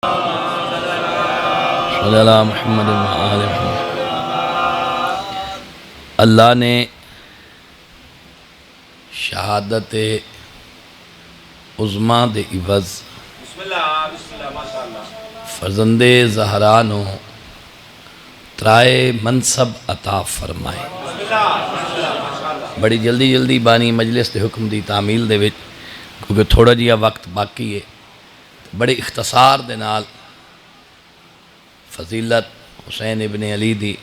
صلی اللہ محمد و آل محمد۔ اللہ نے شہادت عظمیٰ دے عوض فرزند زہرا نو ترائے منصب عطا فرمائے۔ بڑی جلدی بانی مجلس دے حکم دی تعمیل دے وچ کیونکہ تھوڑا جیا وقت باقی ہے، بڑے اختصار دے نال فضیلت حسین ابن علی دی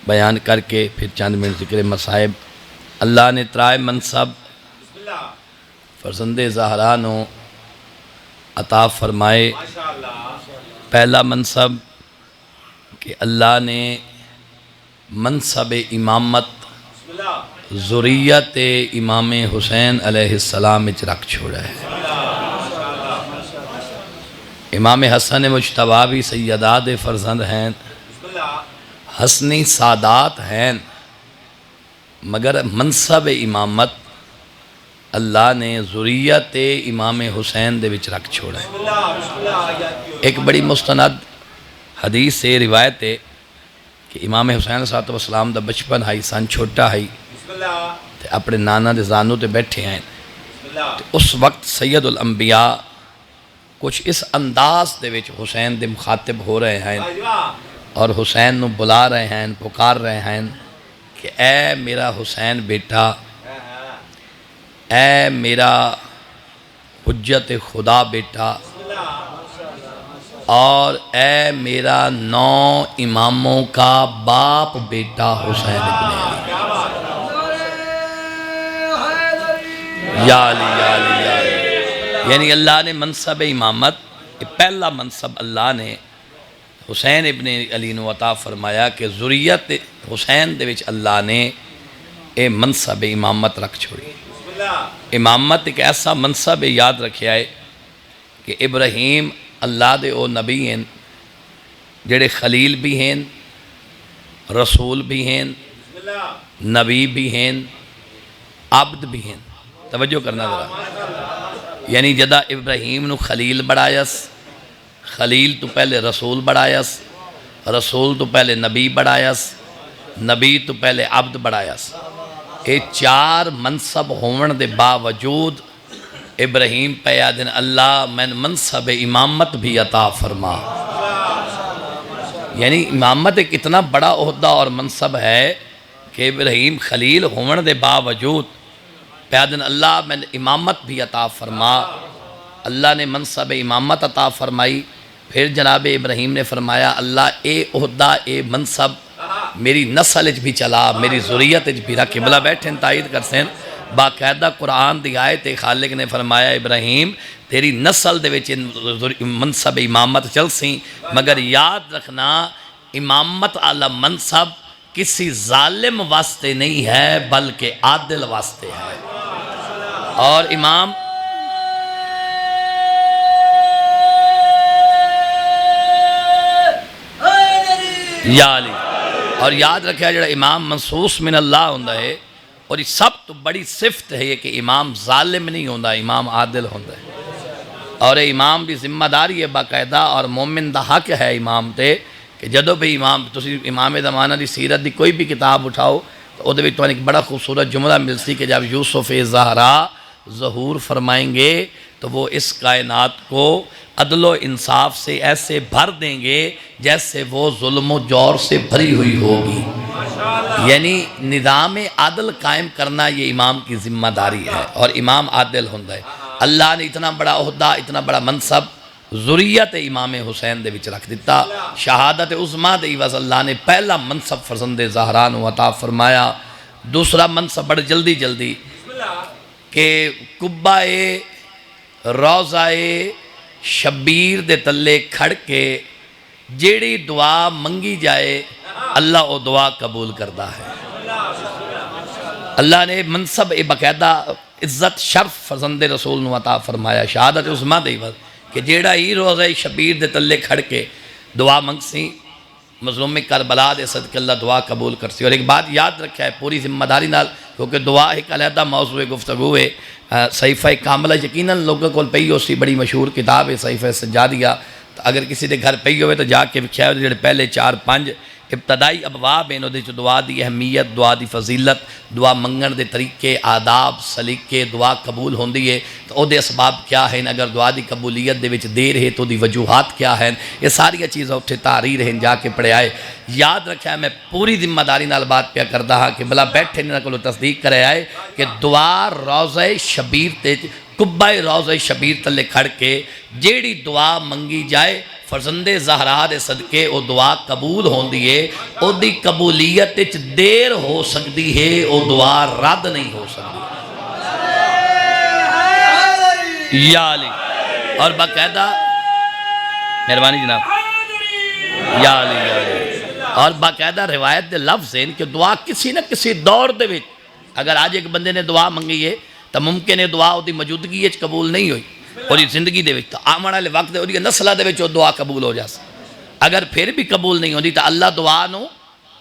بیان کر کے پھر چند منٹ ذکر مصائب۔ اللہ نے ترائے منصب فرزند زہرا نو عطا فرمائے۔ پہلا منصب کہ اللہ نے منصب امامت ذریت امام حسین علیہ السلام اچ رکھ چھوڑا ہے۔ امام حسن مجتبیٰ بھی سیدات فرزند ہیں، حسنی سادات ہیں، مگر منصب امامت اللہ نے ذریت امام حسین دے وچ رکھ چھوڑا ہے۔ ایک بڑی مستند حدیث سے روایت ہے کہ امام حسین صلی اللہ علیہ وسلم دا بچپن ہائی سن چھوٹا ہائی تے اپنے نانا دے زانو تے بیٹھے ہیں۔ اس وقت سید الانبیاء کچھ اس انداز دے وچ حسین دے مخاطب ہو رہے ہیں اور حسین نو بلا رہے ہیں، پکار رہے ہیں کہ اے میرا حسین بیٹا، اے میرا حجت خدا بیٹا، اور اے میرا 9 اماموں کا باپ بیٹا حسین ابن علی۔ یا علی یا علی یا علی، یعنی اللہ نے منصب امامت، پہلا منصب اللہ نے حسین ابن علی نو عطا فرمایا کہ ذریت حسین دے وچ اللہ نے اے منصب امامت رکھ چھوڑی۔ امامت ایک ایسا منصب یاد رکھیا ہے کہ ابراہیم اللہ دے او نبی ہیں جڑے خلیل بھی ہیں، رسول بھی ہیں، نبی بھی ہیں، عبد بھی ہیں۔ توجہ کرنا ذرا، یعنی جدہ ابراہیم نو خلیل بڑھایس، خلیل تو پہلے رسول بڑھایس، رسول تو پہلے نبی بڑھایس، نبی تو پہلے عبد بڑھایس۔ اے 4 منصب ہون دے باوجود ابراہیم پہ آدن اللہ میں منصب امامت بھی عطا فرما۔ یعنی امامت ایک اتنا بڑا عہدہ اور منصب ہے کہ ابراہیم خلیل ہون دے باوجود پہ آدن اللہ میں امامت بھی عطا فرما۔ اللہ نے منصب امامت عطا فرمائی۔ پھر جناب ابراہیم نے فرمایا اللہ اے عہدہ اے منصب میری نسل اچ بھی چلا، میری ذریت اچ بھی رکھ۔ قبلہ بیٹھیں تائید کر سین، باقاعدہ قرآن دی آیت خالق نے فرمایا ابراہیم تیری نسل دے وچ منصب امامت چل سی، مگر یاد رکھنا امامت اعلی منصب کسی ظالم واسطے نہیں ہے بلکہ عادل واسطے ہے۔ اور امام یا علی، اور یاد رکھیا جڑا امام منصوص من اللہ ہوندہ ہے، اور یہ سب تو بڑی صفت ہے یہ کہ امام ظالم نہیں ہوندہ، امام عادل ہوندہ ہے۔ اور امام بھی ذمہ داری ہے باقاعدہ، اور مومن دا حق ہے امام تے کہ جدو بھی امام تسی امام زمانہ دی سیرت دی کوئی بھی کتاب اٹھاؤ تو وہ دے بھی تو ایک بڑا خوبصورت جملہ مل سی کہ جب یوسف زہرا ظہور فرمائیں گے تو وہ اس کائنات کو عدل و انصاف سے ایسے بھر دیں گے جیسے وہ ظلم و جور سے بھری ہوئی ہوگی۔ یعنی نظام عادل قائم کرنا یہ امام کی ذمہ داری ہے، اور امام عادل ہوندہ ہے۔ اللہ نے اتنا بڑا عہدہ، اتنا بڑا منصب ذریت امام حسین دے وچ رکھ دیتا۔ شہادت عظمیٰ دے عوض اللہ نے پہلا منصب فرزند زہرا نو عطا فرمایا۔ دوسرا منصب بڑا جلدی کہ قبہ روضہ شبیر دے تلے کھڑ کے جیڑی دعا منگی جائے اللہ وہ دعا قبول کردہ ہے۔ اللہ نے منصب باقاعدہ عزت شرف فرزند رسول نو عطا فرمایا شہادت عظمیٰ دے عوض کہ جیڑا ہی روضہ شبیر دے تلے کھڑ کے دعا منگ سی مظلوم کربلا دے صدقے اللہ دعا قبول کرسی۔ اور ایک بات یاد رکھا ہے پوری ذمہ داری نال، کیونکہ دعا ایک علیحدہ موضوع گفتگو ہے۔ صحیفہ کاملہ یقیناً لوگوں کو پئی اسی بڑی مشہور کتاب ہے صحیفہ سجادیہ، تو اگر کسی دے گھر پئی ہوئے تو جا کے وکھیا جڑے پہلے 4-5 ابتدائی ابواب ہیں انہوں نے دعا دی اہمیت، دعا دی فضیلت، دعا منگن دے طریقے، آداب، سلیقے، دعا قبول ہوندی ہے تو او دے اسباب کیا ہیں، اگر دعا دی قبولیت دے وچ دیر ہے تو دی وجوہات کیا ہیں، یہ ساری چیزیں اتھے تحریر ہیں جا کے پڑھے آئے۔ یاد رکھا ہے میں پوری ذمہ داری نال بات پیا کردا ہاں کہ بلا بیٹھے نہ کلو تصدیق کرے آئے کہ دعا روضہ شبیر تے قبہ روضہ شبیر تلے کھڑ کے جیڑی دعا منگی جائے فرزند زہرا دے صدقے او دعا قبول ہوندی ہے، او دی قبولیت اچ دیر ہو سکتی ہے، او دعا رد نہیں ہو سکتی۔ یا علی اور باقاعدہ مہربانی جناب یا علی یا علی اور باقاعدہ روایت دے لفظ ہیں کہ دعا کسی نہ کسی دور دے وچ اگر آج ایک بندے نے دعا منگی ہے تو ممکن ہے دعا دی موجودگی اچ قبول نہیں ہوئی اور یہ زندگی دے وچ تو آمن والے وقت اور یہ نسلہ دے وچ دعا قبول ہو جاس اگر پھر بھی قبول نہیں ہوتی تو اللہ دعا نو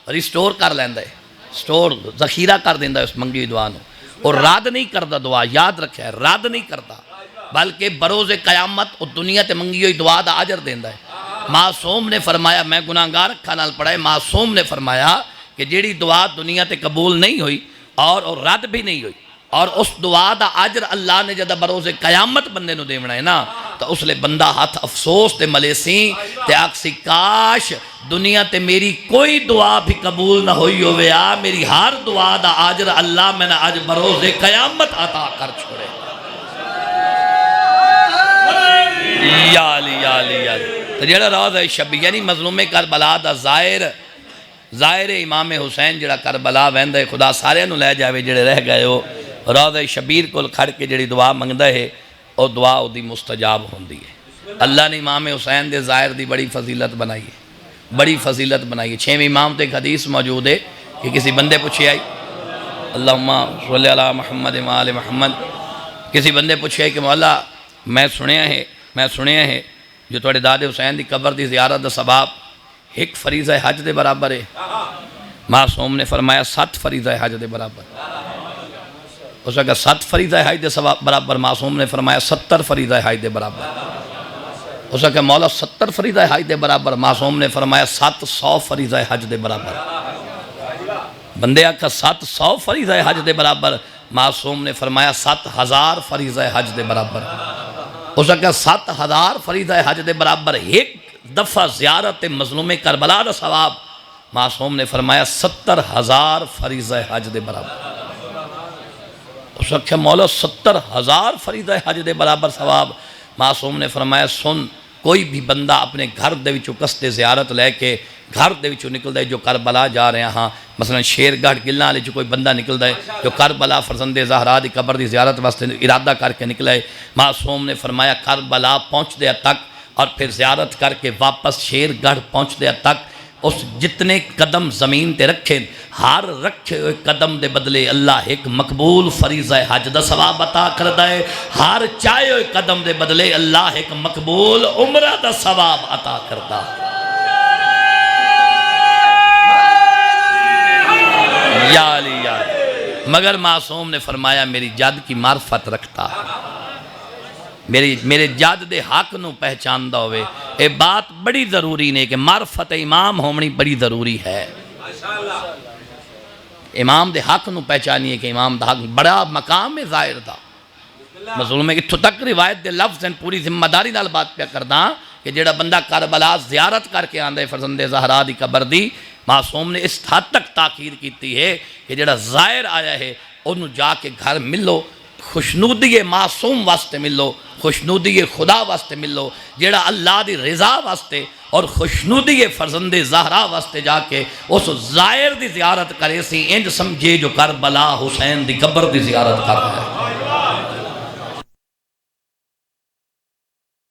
ریسٹور کر لیندا ہے، سٹور ذخیرہ کر دیندا ہے اس منگی دعا نو اور رد نہیں کردا دعا، یاد رکھے رد نہیں کردا بلکہ بروز قیامت اور دنیا تے منگی ہوئی دعا دا اجر دیندا ہے۔ معصوم نے فرمایا، میں گناہگار اکھاں نال پڑھا ہے، معصوم نے فرمایا کہ جیڑی دعا دنیا تے قبول نہیں ہوئی اور رد بھی نہیں ہوئی اور اس دعا دا اجر اللہ نے جدہ بروز قیامت بندے نو دیونا ہے نا تو اس لئے بندہ ہاتھ افسوس تے ملیسیں تے آکسی کاش دنیا تے میری کوئی دعا بھی قبول نہ ہوئی ہوئے میری ہر دعا دا اجر اللہ میں نے آج بروز قیامت عطا کر چھوڑے۔ یا علی یا علی یا علی تو جڑا روضہ شبیر یعنی مظلوم کربلا دا ظاہر امام حسین جڑا کربلا ویندا ہے خدا سارے نو لے جاوے جڑے رہ گئے ہو روضہ شبیر کو کھڑ کے جڑی دعا منگدا ہے او دعا دی مستجاب ہوندی ہے۔ اللہ نے امام حسین دے ظاہر دی بڑی فضیلت بنائی ہے، بڑی فضیلت بنائی ہے۔ 6ویں امام تے ایک حدیث موجود ہے کہ کسی بندے پوچھے آئی اللہم صلی علی محمد و آل محمد، کسی بندے پوچھے آئی کہ مولا میں سنیا ہے جو توڑے داد حسین دی قبر دی زیارت دا ثواب ایک فریضہ حج دے برابر ہے۔ معصوم نے فرمایا 7 فریضہ حج دے برابر۔ اس نے کہا 7 فریضہ حج دے برابر، معصوم نے فرمایا 70 فریضہ حج دے برابر۔ اس نے کہا مولا 70 فریضہ حج دے برابر، معصوم نے فرمایا 700 فریضہ حج دے برابر۔ بندے آکھا 700 فریضہ حج دے برابر، معصوم نے فرمایا 7000 فریضہ حج دے برابر۔ اس نے کہا 7000 فریضہ حج دے برابر ایک دفعہ زیارت مظلوم کربلا دا ثواب، معصوم نے فرمایا 70000 فریضہ حج دے برابر۔ اس نے کہا مولا 70000 فریضہ حج دے برابر ثواب، معصوم نے فرمایا سن کوئی بھی بندہ اپنے گھر دے وچوں قصد زیارت لے کے گھر دے وچوں نکل دے جو کربلا جا رہے ہاں مثلا شیر گڑھ گلہ والے جو کوئی بندہ نکل دے جو کربلا فرزند زہرا دی قبر دی زیارت واسطے ارادہ کر کے نکلے، معصوم نے فرمایا کربلا پہنچ دے تک اور پھر زیارت کر کے واپس شیر گڑھ پہنچ دے تک اس جتنے قدم زمین تے رکھیں ہر رکھے ہوئے قدم دے بدلے اللہ ایک مقبول فریضہ حج دا ثواب عطا کردہ ہے، ہر چاہے ہوئے قدم دے بدلے اللہ ایک مقبول عمرہ دا ثواب عطا کردہ۔ یا علی یا علی مگر معصوم نے فرمایا میری جد کی معرفت رکھتا ہے، میرے جد دے حق نو پہچاندہ ہوئے، اے بات بڑی ضروری نہیں کہ معرفت امام ہومنی بڑی ضروری ہے۔ امام دے حق نو پہچانی ہے کہ امام دا حق بڑا مقام ہے ظاہر دا مظلوم ہے۔ اتھو تک روایت دے لفظ ہیں پوری ذمہ داری نال بات پہ کردہ کہ جیڑا بندہ کربلا زیارت کر کے آندے فرزند زہرا دی قبر دی، معصوم نے اس حد تک تاکید کیتی ہے کہ جیڑا ظاہر آیا ہے انہوں جا کے گھر ملو، خوشنودی معصوم واسطے ملو، خوشنودی خدا واسطے ملو، جیڑا اللہ دی رضا واسطے اور خوشنودی فرزند زہرا واسطے جا کے اس ظاہر دی زیارت کرے سی انج سمجھے جو کربلا حسین دی قبر دی زیارت کر رہا ہے۔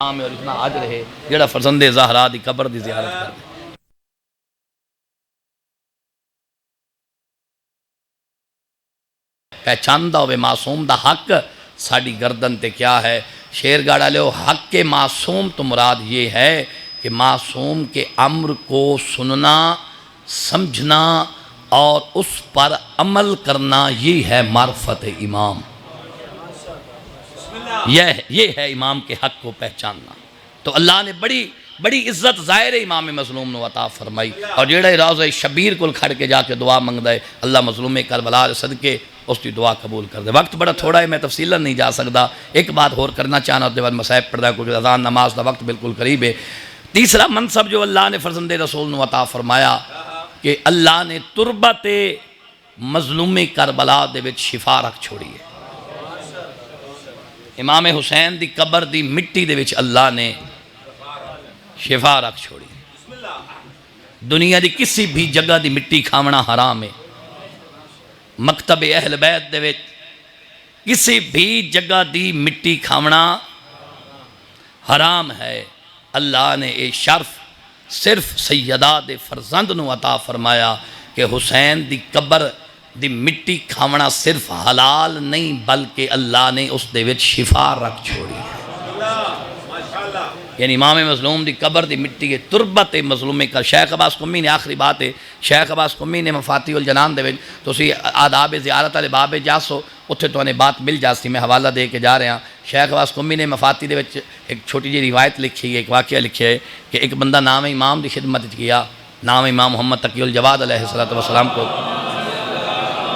اور اتنا عجر ہے جیڑا فرزند زہرا دی قبر دی زیارت کر رہا ہے۔ پہچاندہ ہوئے معصوم دا حق ساڑی گردن تے کیا ہے۔ شیر گاڑا لے حق کے معصوم تو مراد یہ ہے کہ معصوم کے امر کو سننا سمجھنا اور اس پر عمل کرنا یہ ہے معرفت امام، یہ ہے امام کے حق کو پہچاننا۔ تو اللہ نے بڑی عزت ظاہر امام مظلوم نو عطا فرمائی. اور جیڑا روضہ شبیر کل کھڑ کے جا کے دعا منگدا ہے اللہ مظلوم کربلا دے صدقے اس کی دعا قبول کر دے. وقت بڑا تھوڑا ہے میں تفصیلا نہیں جا سکتا. ایک بات اور کرنا چاہنا اس کے بعد مسائب پڑھدا ہے کیونکہ اذان نماز دا وقت بالکل قریب ہے. تیسرا منصب جو اللہ نے فرزند رسول نو عطا فرمایا کہ اللہ نے تربت مظلوم کربلا دے وچ شفا رکھ چھوڑی ہے. امام حسین دی قبر دی مٹی دے وچ اللہ نے شفا رکھ چھوڑی. دنیا دی کسی بھی جگہ دی مٹی کھاونا حرام ہے. مکتب اہل بیت دے وچ کسی بھی جگہ دی مٹی کھاونا حرام ہے. اللہ نے اے شرف صرف سیدہ دے فرزند نو عطا فرمایا کہ حسین دی قبر دی مٹی کھاونا صرف حلال نہیں بلکہ اللہ نے اس دے وچ شفا رکھ چھوڑی ہے. یعنی امام مظلوم دی قبر دی مٹی ہے تربت مظلوم کا. شیخ عباس قمی نے آخری بات ہے شیخ عباس قمی نے مفاتیح الجنان دے وچ تو اسی آداب زیارت والے باب جاسو اتھے تو انہیں بات مل جاسی. میں حوالہ دے کے جا رہے ہیں. شیخ عباس قمی نے مفاتیح دے وچ ایک چھوٹی جی روایت لکھی ہے ایک واقعہ لکھا ہے کہ ایک بندہ نام امام دی خدمت کیا. نام امام محمد تقی الجواد علیہ السلام کو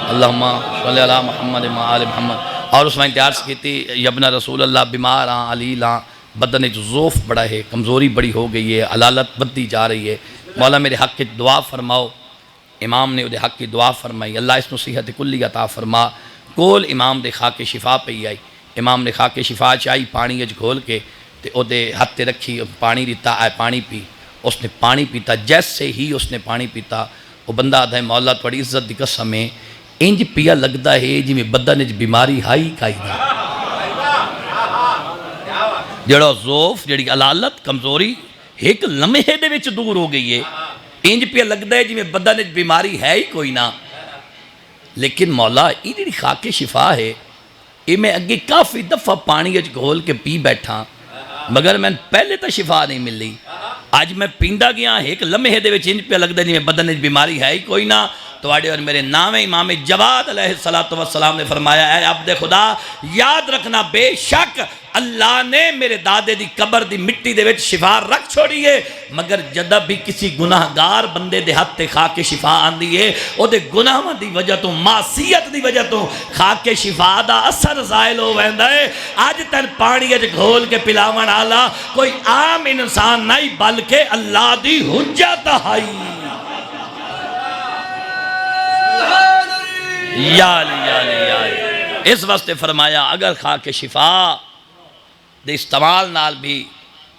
اللہم صلی اللہ محمد و آل محمد. اور اس میں انتہارس کی تھی یبن رسول اللہ بیمار آن علیل آن بدن ضعف بڑا ہے کمزوری بڑی ہو گئی ہے علالت بدی جا رہی ہے. مولا میرے حق کی دعا فرماؤ. امام نے دے حق کی دعا فرمائی اللہ اس نصیحت کلی عطا فرما. کول امام دے خاک شفا پہ آئی. امام نے خاک شفا چاہی پانی اج کھول کے تے او دے ہاتھ تے رکھی پانی دیتا آئے پانی پی. اس نے پانی پیتا جیسے ہی اس نے پانی پیتا وہ بندہ آدھا ہے مولا تھوڑی عزت دی قسم ہے انج پیا لگتا ہے جی میں بدن اج بیماری ہائی کھائی دا. جڑا ضعف جڑی علالت کمزوری ایک لمحے دے وچ دور ہو گئی ہے. انج پیا لگتا ہے جی میں بدن اج بیماری ہے ہی کوئی نہ. لیکن مولا یہ جڑی خاک شفا ہے یہ میں اگے کافی دفعہ پانی اج گھول کے پی بیٹھا مگر میں پہلے تو شفا نہیں ملی. آج میں پیندا گیا ایک لمحے دے وچ انج پیا لگتا ہے جی میں بدن اج بیماری ہے ہی کوئی نہ. توڑے اور میرے نام امام جواد علیہ السلام نے فرمایا اے عبد خدا یاد رکھنا بے شک اللہ نے میرے دادے دی قبر دی مٹی دے وچ شفا رکھ چھوڑی ہے مگر جدہ بھی کسی گناہگار بندے دے ہاتھ تے خاک شفا آندی ہے او دے گناہ دی وجہ تو معصیت دی وجہ تو خاک شفا دا اثر زائل ہو ویندا ہے. آج تن پانی اج گھول کے پلاون آلا کوئی عام انسان نہیں بلکہ اللہ دی حجت ہائی. یا علی اس واسطے فرمایا اگر خاک شفا دے استعمال نال بھی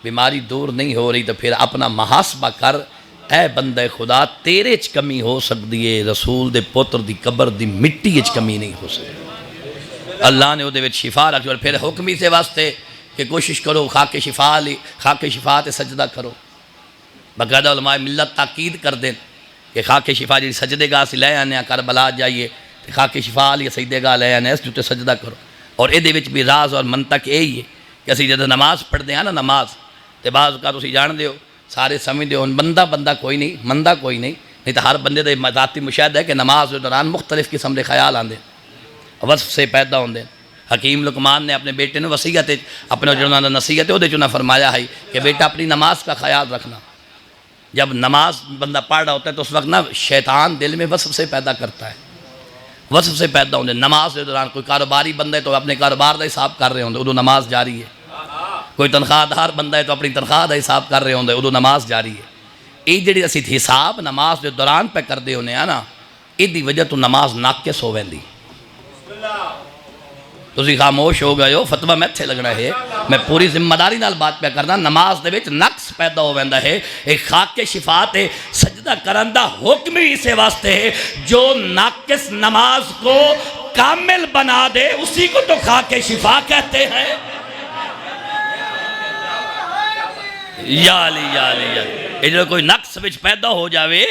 بیماری دور نہیں ہو رہی تو پھر اپنا محاسبہ کر اے بندہ خدا تیرے چ کمی ہو سکتی ہے رسول دے پتر دی قبر دی مٹی چ کمی نہیں ہو سکتی. اللہ نے وہ دے وچ شفا رکھی اور پھر حکمی سے واسطے کہ کوشش کرو خاک شفا تے سجدہ کرو. باقاعدہ علماء ملت تاکید کر دیں کہ خاک شفا جی سجدے گاہ سے لے آنے کربلا جائیے خاک شفا لیا سجدے گاہ لے آنے اس جو سجدہ کرو. اور یہ دے وچ بھی راز اور منطق یہی ہے کہ اسی جدہ نماز پڑھ دیں نا نماز تے بعض کا تو اسی جان دیو سارے سمجھ دیو بندہ کوئی نہیں مندہ کوئی نہیں تو ہر بندے دا ذاتی مشاہدہ ہے کہ نماز کے دوران مختلف قسم دے خیال آندے وصف سے پیدا ہوندے. حکیم لقمان نے اپنے بیٹے نے وصیت اپنے جنہوں نے نصیحت وہ دے چنا فرمایا ہے کہ بیٹا اپنی نماز کا خیال رکھنا. جب نماز بندہ پڑھ رہا ہوتا ہے تو اس وقت نا شیطان دل میں وصف سے پیدا کرتا ہے وصف سے پیدا ہوندے. نماز کے دوران کوئی کاروباری بندہ ہے تو اپنے کاروبار دا حساب کر رہے ہوندے ادو نماز جاری ہے. کوئی تنخواہ دار بندہ ہے تو اپنی تنخواہ دا حساب کر رہے ہوندے ادو نماز جاری ہے. یہ جڑی اسی حساب نماز کے دوران پہ کر دے ہونے ہیں نا یہ دی وجہ تو نماز ناقص ہو ویندی. تسی خاموش ہو گئے ہو فتوہ میں تھے لگنا ہے میں پوری ذمہ داری نال بات پہ کرنا. نماز دے وچ نقص پیدا ہو ویندا ہے. ایک خاک شفاعت ہے سجدہ کرندہ حکم ہی اسے واسطے ہے جو ناقص نماز کو کامل بنا دے اسی کو تو خاک شفا کہتے ہیں. یا علی یہ جو کوئی نقص وچ پیدا ہو جاوے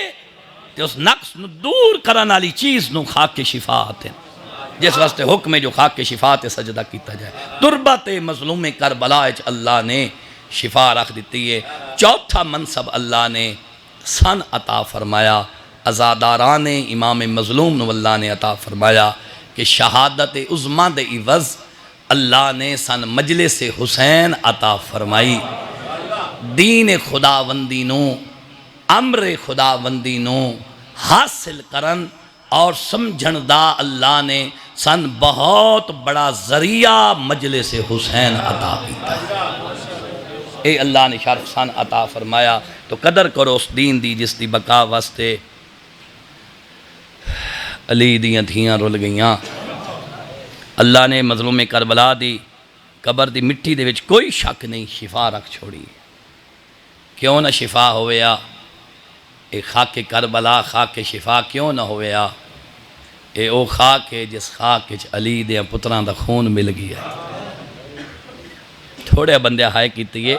تو اس نقص نو دور کرن والی چیز نو خاک شفاعت ہے جس واسطے حکم ہے جو خاک شفاعت سجدہ کیتا جائے. تربت مظلوم کربلا اللہ نے شفا رکھ دیتی ہے. چوتھا منصب اللہ نے سن عطا فرمایا عزاداران امام مظلوم نو اللہ نے عطا فرمایا کہ شہادت عظمیٰ دے عوض اللہ نے سن مجلس حسین عطا فرمائی. دین خداوندی نو امر خداوندی نو حاصل کرن اور سمجھن دا اللہ نے سن بہت بڑا ذریعہ مجلس حسین عطا کیتا ہے۔ اے اللہ نے شرف سن عطا فرمایا تو قدر کرو اس دین دی جس دی بقا واسطے علی دیاں دھیاں رول گئیاں۔ اللہ نے مظلوم کربلا دی قبر دی مٹی دے وچ کوئی شک نہیں شفا رکھ چھوڑی۔ کیوں نہ شفا ہویا؟ اے خاک کربلا خاک شفا کیوں نہ ہویا؟ اے او خاک ہے جس خاک وچ علی دیاں پتران دا خون مل گیا۔ تھوڑے بندے ہائے کیتی ہے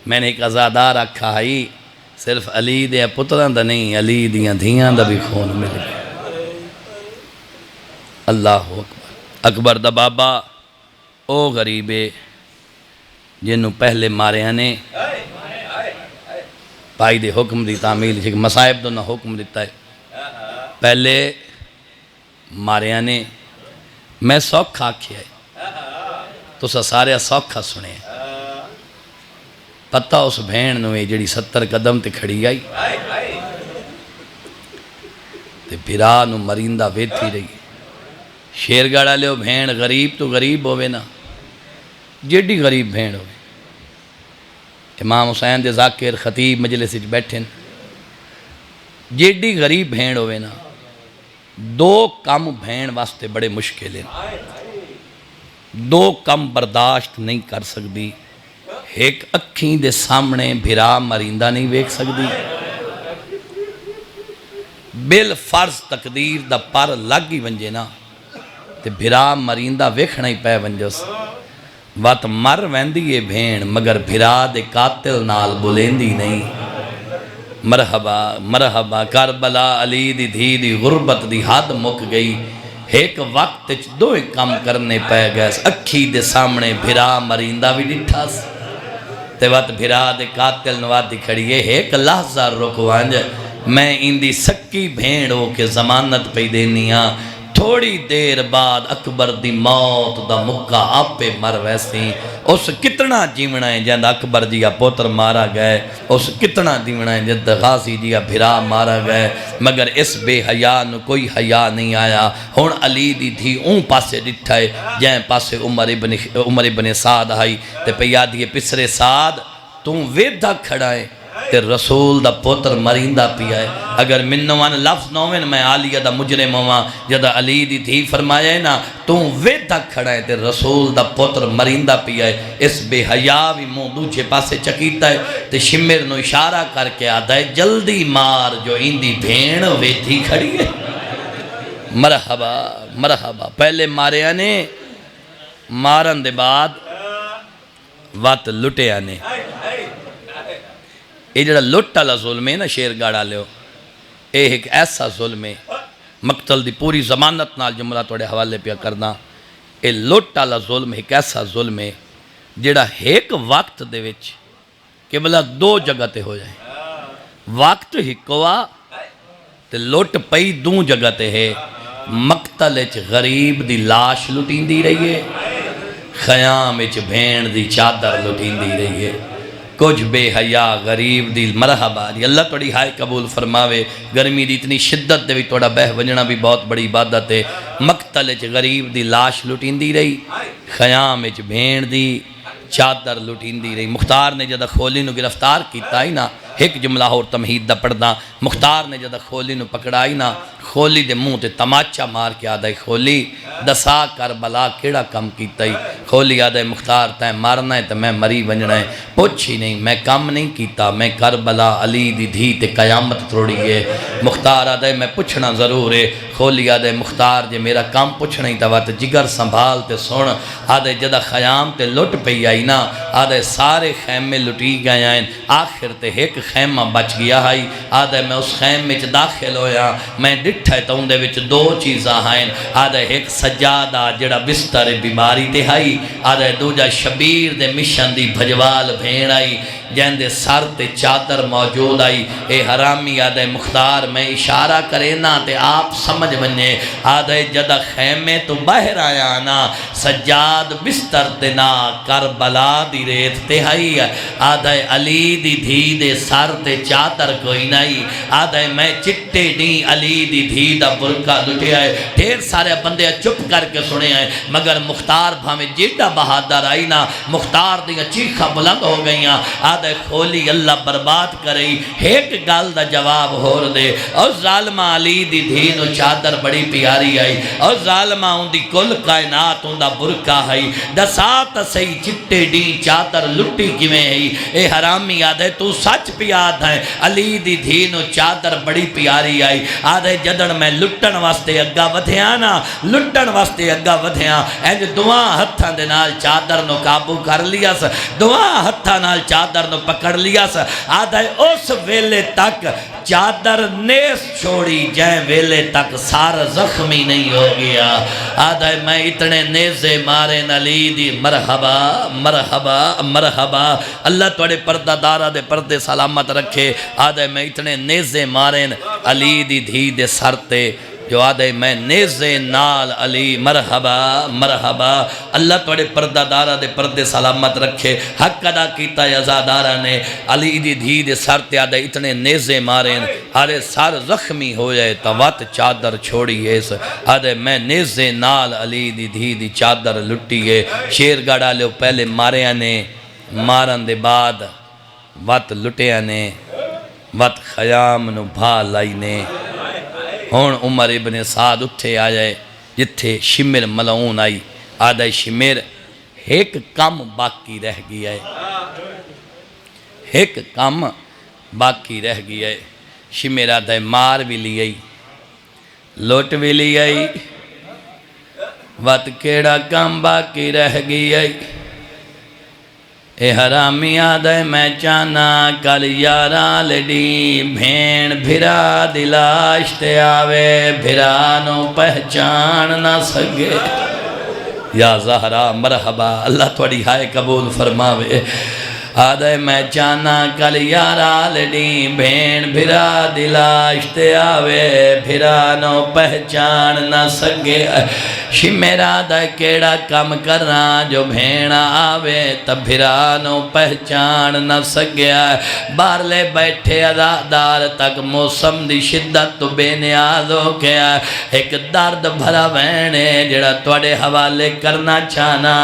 میں نے ایک عزادار رکھا ہے صرف علی دیاں پتران دا نہیں علی دیاں دھیاں دا بھی خون مل گیا۔ اللہ اکبر۔ اکبر دا بابا او غریبے جنہوں پہلے مارے نے پائی دے حکم دی تعمیل چھے مسائب دو نہ حکم دیتا ہے پہلے مارے نے میں سوکھا کیا ہے تو سارے سوکھا سنے پتہ اس بھین نوے جڑی 70 قدم تے کھڑی آئی تے پھرا نو مریندہ ویتھی رہی شیر گاڑا لے بھین غریب تو غریب ہوئے نا جیڈی غریب بھین ہوئے امام حسین دے ذاکر خطیب مجلس وچ بیٹھے جیڈی غریب بھین ہوئے نا دو کم بھین واسطے بڑے مشکل ہیں دو کم برداشت نہیں کر سکتی ایک اکھیں دے سامنے بھرا مریندہ نہیں ویکھ سکتی بالفرض تقدیر دا پر لگ ہی ونجے نا تے بھرا مریندہ ویکھنا ہی پہ ونجس وات مر ویندی ہے بھین مگر بھرا دے قاتل نال بولیندی نہیں مرحبا مرحبا کربلا علی دی دھی دی غربت دی حد مک گئی ایک وقت دو کام کرنے پہ گئے اکھی دے سامنے بھرا مریندہ بھی ڈٹھا تے وقت بھرا دے قاتل نواد دی کھڑی ہے ایک لحظہ رکوانج میں ان دی سکی بھین ہو کے ضمانت پہ دینیاں تھوڑی دیر بعد اکبر دی موت دا مکہ آپے مر ویسی اس کتنا جیونا ہے جند اکبر جیا پوتر مارا گئے اس کتنا جیونا ہے جند غازی جیا بھرا مارا گئے مگر اس بے حیاء نو کوئی حیاء نہیں آیا ہون علی دی تھی اون پاسے ڈٹھا ہے جائیں پاسے عمر ابن سعد آئی تے پیادی پسرے سعد تم ویدہ کھڑائے تے رسول دا پوتر مریندہ پیا ہے اگر منوان لفظ نوین میں آلیہ دا مجرم ہوا جدہ علی دی تھی فرمایا ہے نا تو ویدہ کھڑا ہے تے رسول دا پوتر مریندہ پیا ہے اس بے حیاء بھی موضوع پاسے چکیتا ہے تے شمر نو اشارہ کر کے آدھا ہے جلدی مار جو اندی بھین ویدھی کھڑی ہے مرحبا مرحبا پہلے مارے آنے مارن دے بعد وات لٹے آنے یہ جڑا لٹ والا ظلم ہے نا شیر گاڑا لے ایک ایسا ظلم ہے مقتل دی پوری ضمانت نال جملہ توڑے حوالے پیا کرنا یہ لٹ والا ظلم ایک ایسا ظلم ہے جڑا ایک وقت دے وچ کہ بلا دو جگہ تے ہو جائے وقت ہکوا تے لٹ پئی دو جگہ تے ہے مقتل اچ غریب دی لاش لٹین دی رہی ہے خیام اچ بھین دی چادر لٹین دی رہی ہے کچھ بے حیاء غریب دی مرحبا دی اللہ توڑی ہائے قبول فرماوے گرمی دی اتنی شدت دے بھی توڑا بہ ونجنا بھی بہت بڑی عبادت ہے مقتل اچ غریب دی لاش لٹین دی رہی خیام اچ بھین دی چادر لٹین دی رہی مختار نے جدہ کھولی نو گرفتار کیتا ہی نا ایک جملہ اور تمہید دا پڑھنا مختار نے جدہ کھولی نو پکڑائی نا کھولی دے منہ تے تماچا مار کے آدھائی کھولی دسا کربلا کیڑا کم کیتا ہی کھولی آدھائی مختار تائیں مارنا ہے تو میں مری ونجنا ہے پوچھی نہیں میں کم نہیں کیتا میں کربلا علی دی دھی تے قیامت تھوڑی ہے مختار آدھائی میں پوچھنا ضرور ہے کھولی آدھائی مختار جے میرا کام پوچھنا ہی تھا جگر سنبھال تے سن آدھائی جدہ خیام تے لٹ پئی آئی نا آدھائی سارے خیمے لٹی گئے آئیں آخر تے ایک خیمہ بچ گیا ہائی آدھے میں اس خیم میں داخل ہویا میں ڈٹھا ہے تو اندے وچ دو چیزاں ہائیں آدھے ایک سجادہ جڑا بستر بیماری تے ہائی آدھے دوجہ شبیر دے مشن دی بھجوال بھین آئی جہن دے سر تے چادر موجود آئی اے حرامی آدھے مختار میں اشارہ کرے نا تے آپ سمجھ بننے آدھے جدہ خیمے تو باہر آیا نا سجاد بستر تے نا کربلا دی ریت تے ہائی آدھے علی دی دھی دے سر تے چادر کوئی نہیں آدھے میں چٹے نہیں علی دی دھی دا برکہ لٹے آئے ڈھیر سارے بندے چپ کر کے سنے آئے مگر مختار بھامے جیڑا بہادر آئی نا مختار دیا چیخہ بلند ہو گئیاں آدھے کھولی اللہ برباد کرئی ایک گال دا جواب ہور دے اور ظالمہ علی دی دھی نو چادر بڑی پیاری آئی اور ظالمہ ان دی کل کائنات ان دا برکہ آئی دسات سی چٹے ڈی چادر لٹی کیویں ہے اے حرامی آدھے تو سچ پیاد ہے علی دی دھی نو چادر بڑی پیاری آئی آدھے جدن میں لٹن واسطے اگا ودھیاں نا لٹن واسطے اگا ودھیاں اینج دعا ہتھاں دے نال چادر نو قابو کر لیا سا دعا ہتھاں نال چادر نو پکڑ لیا سا آدھے اس ویلے تک چادر نیس چھوڑی جائیں ویلے تک سار زخمی نہیں ہو گیا آدھے میں اتنے نیزے مارے علی دی مرحبا مرحبا مرحبا اللہ توڑے پردہ دارہ دے پردے سلامت رکھے آدھے میں اتنے نیزے مارے علی دی دھی دے سرتے جو آدھے میں نیزے نال علی مرحبا مرحبا اللہ توڑے پردہ دارہ دے پردے سلامت رکھے حق ادا کیتا یزادارہ نے علی دی دھی دے سرتے آدھے اتنے نیزے مارے آدھے سار زخمی ہو جائے تو وات چادر چھوڑی ہے آدھے میں نیزے نال علی دی دھی دی چادر لٹی ہے شیر گاڑا لے پہلے مارے آنے مارن دے بعد وات لٹے آنے وات خیام نو بھا لائی نے ہون عمر ابن سعد اٹھے آئے جتھے شمر ملعون آئی آدھے شمر ایک کم باقی رہ گیا ہے ایک کم باقی رہ گیا ہے شمر آدھے مار بھی لی آئی لوٹ بھی لی آئی وات کیڑا کم باقی رہ گیا ہے اے حرامی آدھے میں چانا کل یارا لڑی بھین بھرا دلاشتے آوے بھرانو پہچان نہ سگے یا زہرا مرحبا اللہ توڑی ہائے قبول فرماوے آدھے میں چانا کل یارا لڑی بھین بھرا دلاشتے آوے بھرانو پہچان نہ سگے شمیرا دے کیڑا کم کرنا جو بھینا آوے تب بھرانو پہچان نہ سگیا بار لے بیٹھے ادادار تک موسم دی شدت تو بے نیاز ہو گیا ایک درد بھرا وینے جڑا توڑے حوالے کرنا چانا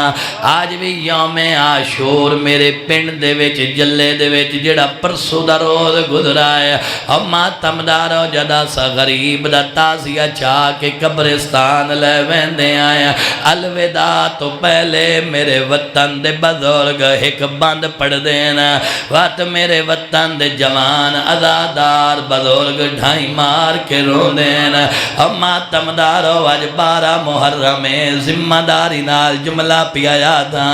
آج بھی یوم عاشور میرے پنڈ دے ویچ جلے دے ویچ جڑا پرسو دا روز گزرا ہے اور ماتم دارو جدا سا غریب دا تازیہ چاہ کے قبرستان لے ویندے آیا الوداع تو پہلے میرے وطن دے بزرگ ایک بند پڑھ دینا وات میرے وطن دے جوان ازادار بزرگ ڈھائی مار کے رو دینا اور ماتم دارو آج 12 محرم ذمہ داری نال جملہ پیا تھا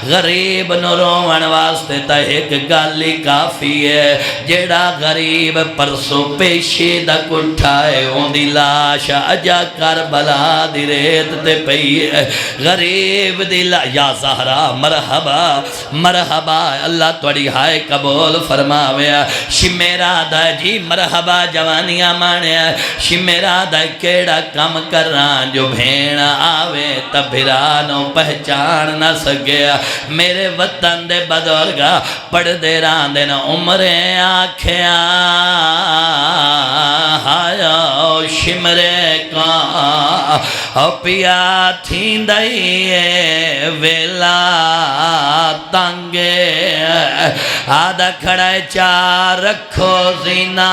غریب نو روان واسطے تا ایک گالی کافی ہے جیڑا غریب پرسو پیشی دا کٹھائے ہوں دی لاش اجا کربلا دی ریت تے پئی ہے غریب دل یا زہرا مرحبا مرحبا اللہ توڑی ہائے قبول فرماوے شمیرا دا جی مرحبا جوانیاں مانے شمیرا دا کیڑا کم کران جو بھین آوے تب بھرانو پہچان نہ سگیا میرے وطن دے بزرگا پڑھ دے ران دے نا عمریں آکھیاں ہایا شمرے کا پیا تھیندائی ویلا تانگے آدھا کھڑائے چار رکھو زینا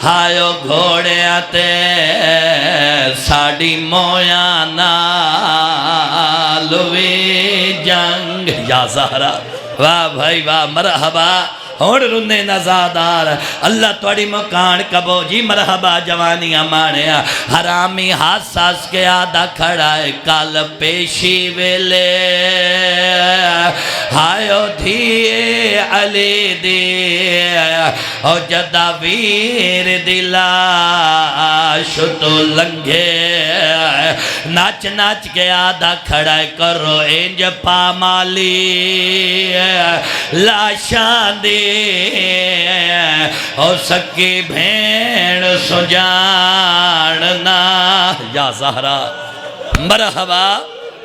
ہائیو گھوڑے آتے ساڑی مویانا لوی جنگ یا زہرا واہ بھائی واہ مرحبا ہون رنے نزادار اللہ توڑی مکان کبو جی مرحبا جوانیاں مانیا حرامی حساس کے آدھا کھڑا ہے کال پیشی ویلے ہائیو دھیے علی دی او جدہ ویر دلاش تو لنگے ناچ ناچ کے آدھا کھڑا ہے کرو انج پامالی لاشان دی او سکی بھین سجاننا یا زہرا مرحبا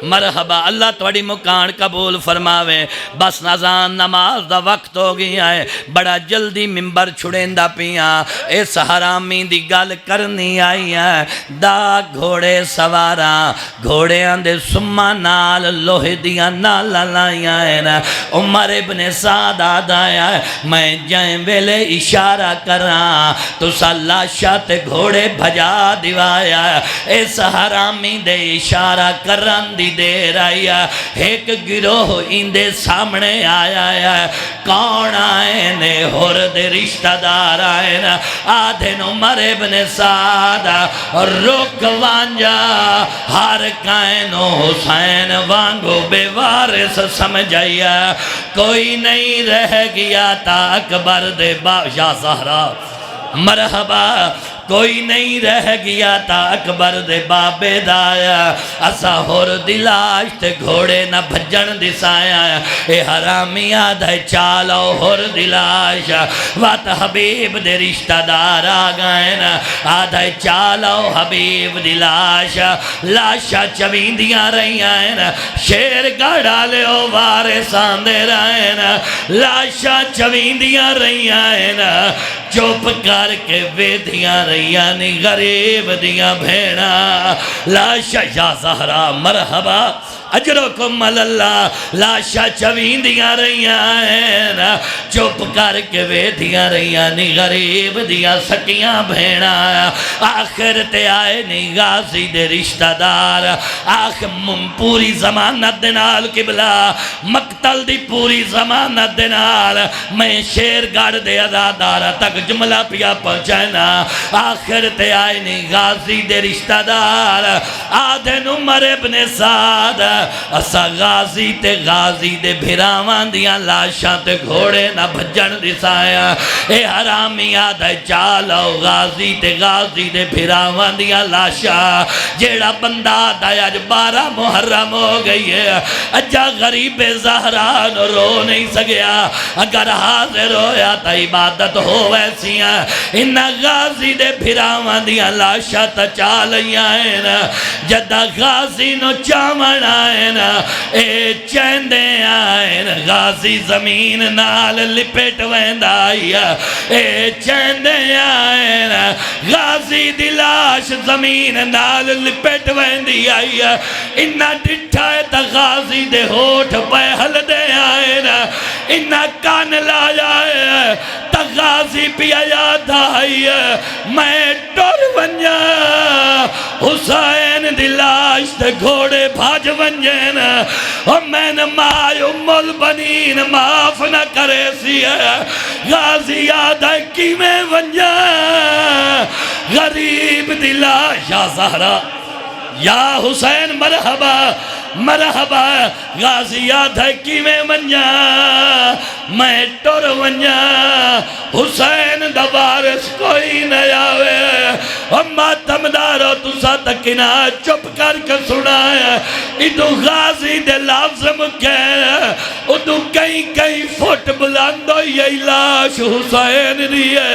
مرحبا اللہ توڑی مکان قبول فرماوے بس نازان نماز دا وقت ہو گیا ہے بڑا جلدی ممبر چھڑیندہ پیا اس حرامی دی گل کرنی آئی ہے دا گھوڑے سوارا گھوڑے اندے سمہ نال لوہے دیا نالا لائیا ہے عمر ابن سعد آدھایا ہے میں جائیں ویلے اشارہ کرا تو ساللہ شاہ گھوڑے بھجا دیوایا ہے اس حرامی دے اشارہ کرن دی دیر آیا ایک گروہ اندے سامنے آیا ہے کون آئے نے ہورد رشتہ دار آئے نا آدھن عمر ابن سعد رک وانجا ہر کائنو حسین وانگو بے وارث سمجھایا کوئی نہیں رہ گیا تا اکبر دے یا زہرا مرحبا کوئی نہیں رہ گیا تا اکبر دے بابے دایا اسا ہور دلاش تے گھوڑے نہ بھجن دسایا اے حرامی آدھے چالو ہور دلاش وات حبیب دے رشتہ دار آگائن آدھے چالو حبیب دلاش لاشا چویندیاں رہی آئین شیر گاڑا لے او وارثان دے رہین لاشا چویندیاں رہی آئین چوپ کر کے ویدیاں رہی یعنی غریب دیاں بھیڑا لاشا یا زہرا مرحبا اجرکم اللہ لاشا چویندیاں رہیاں ہیں چپ کر کے ویدیاں رہیاں نی غریب دیاں سکیاں بھیڑا آخر تے آئے نی غازی دے رشتہ دار پوری زمانت دنال قبلہ مقتل دی پوری زمانت دنال میں شیر گاڑ دے ازادارہ تک جملہ پیا پہنچائنا آخر تے آئے نی غازی دے رشتہ دار آدھن عمر ابن سعد اسا غازی دے بھراوان دیاں لاشاں تے گھوڑے نہ بھجن دسایا اے حرامی آدھے چالو غازی دے بھراوان دیاں لاشاں جیڑا بندہ آدھے اج 12 محرم ہو گئی ہے اجا غریب زہران رو نہیں سگیا اگر حاضر ہویا تا عبادت ہو ویسیاں انہا غازی دے بھراوان دیاں لاشاں تا چالیاں ہیں جدہ غازی نو چامن آئین اے چیندے آئین غازی زمین نال لپٹ ویند آئی اے چیندے آئین غازی دلاش زمین نال لپٹ ویندی آئی انہا ڈٹھائے تا غازی دے ہوٹ پہ حل دے آئین انہا کان لا جائے تا غازی پیا یاد آئی میں ٹور ونجا حسین دلاش تے گھوڑے بھاج ونجین اور میں نے مائی ام البنین معاف نہ کرے سی غازی یاد ہے کی میں ونجا غریب دلاش یا زہرا یا حسین مرحبا مرحبا غازی یاد ہے کی میں ونجا میں ٹور ونجا حسین دوارس کوئی نہیں آوے اما تمدارو تسا تکنا چپ کر کے سنایا ادو غازی دے لفظ مکہ ادو کئی فٹ بلندو یہ لاش حسین دیئے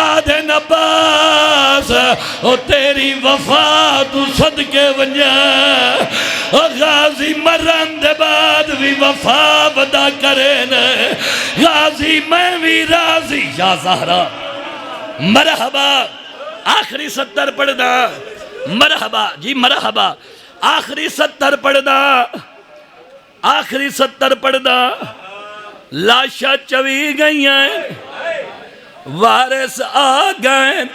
آدھے نباس او تیری وفا تو صدقے ونجا غازی مرن دے بعد بھی وفا بدا کرے نے غازی میں بھی راضی یا زہرا مرحبا آخری 70 پڑھنا مرحبا جی مرحبا آخری 70 پڑھنا آخری 70 پڑھنا لاشا چوی گئی ہیں وارث آ گئیں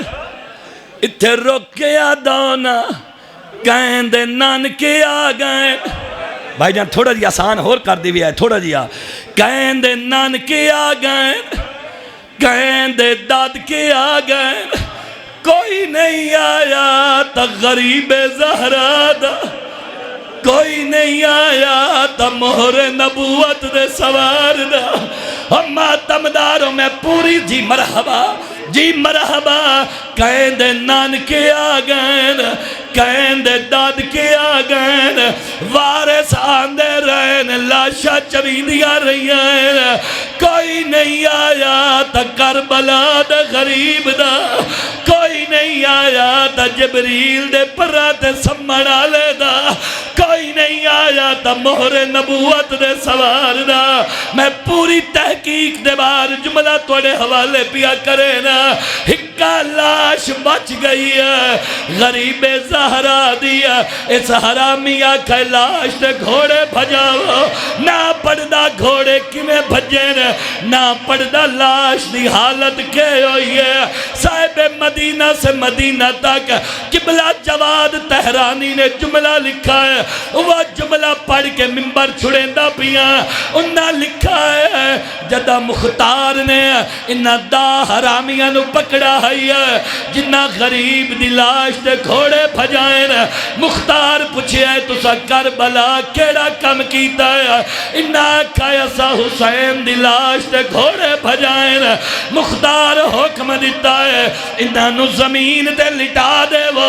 اتھے روکے آدھونا کہیں دے نانکے آ گئیں بھائی جان تھوڑا جی آسان ہور کر دی بھی ہے تھوڑا جی کہیں دے نانکے آ گئیں کہندے داد کے آ گئے کوئی نہیں آیا تا غریب زہرا دا کوئی نہیں آیا تا مہر نبوت دے سوار دا ہم ماتمداروں میں پوری جی مرحبا جی مرحبا کہندے نان کے آگین کہندے داد کے آگین وارث آندے رہن لاشا چویندیا رہین کوئی نہیں آیا تا کربلا دے غریب دا کوئی نہیں آیا تا جبریل دے پرات سمڑا لے دا کوئی نہیں آیا تا مہر نبوت دے سوار دا میں پوری تحقیق دے بار جملہ توڑے حوالے پیا کرے نا ہکا لاش بچ گئی ہے غریب زہرا دیا اس حرامیہ کا لاش دے گھوڑے بھجاو نہ پڑھدا گھوڑے کمیں بھجین نہ پڑھدا لاش دی حالت کے ہوئی ہے صاحب مدینہ سے مدینہ تک قبلہ جواد تہرانی نے جملہ لکھا ہے وہ جملہ پڑھ کے ممبر چھڑیندہ پیا انہا لکھا ہے جدہ مختار نے انہا دا حرامیہ نو پکڑا ہے جنہ غریب دی لاش دے گھوڑے بھجائیں مختار پوچھے ہے تو سا کربلا کیڑا کم کیتا ہے انہا کھایا سا حسین دی لاش دے گھوڑے بھجائیں مختار حکم دیتا ہے انہا نو زمین دے لٹا دے وہ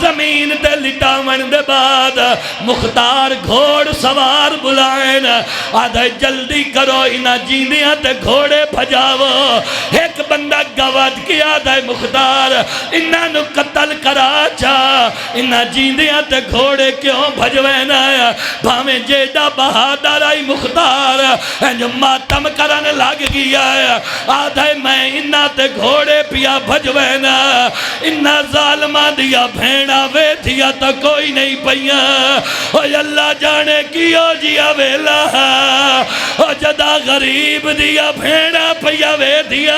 زمین دے لٹا من دے بعد مختار گھوڑ سوار بلائیں آدھے جلدی کرو انہا جیندیاں تے گھوڑے بھجاو ایک بندہ گواد کیا آدھے مختار انہا نو قتل کرا چا انہا جیندیاں تے گھوڑے کیوں بھجوینا ہے بھامیں جیدہ بہادر آئی مختار جو ماتم کرنے لگ گیا ہے آدھے میں انہا تے گھوڑے پیا بھجوینا انہا ظالمہ دیا بھیڑا وے دیا تا کوئی نہیں پیا اوہ اللہ جانے کیوں جیا ویلا اوہ جدہ غریب دیا بھیڑا پیا وے دیا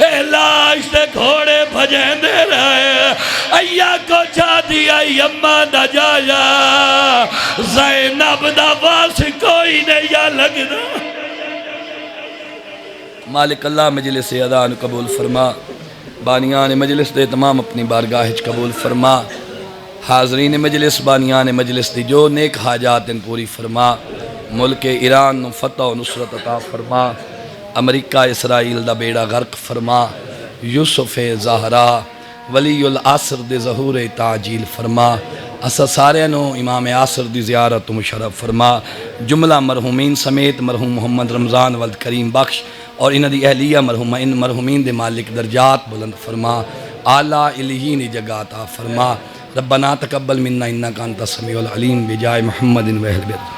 اے لاش دے گھوڑے بھجیں دے رہے ایا کو جا دیا یمہ دا جایا زینب دا واس کوئی نہیں یا لگنا مالک اللہ مجلس ادان قبول فرما بانیان مجلس دے تمام اپنی بارگاہ قبول فرما حاضرین مجلس بانیان مجلس دی جو نیک حاجات ان پوری فرما ملک ایران نو فتح و نصرت عطا فرما امریکہ اسرائیل دا بیڑا غرق فرما یوسف زہرا ولی العصر دے ظہور تعجیل فرما اسا سارے نو امام عصر دی زیارت مشرف فرما جملہ مرحومین سمیت مرحوم محمد رمضان ولد کریم بخش اور انہ دی اہلیہ مرحومین دے مالک درجات بلند فرما اعلیٰ الہین جگہ عطا فرما ربنا تقبل منا انکا انت السمیع العلیم بجائے محمد و اہل بیت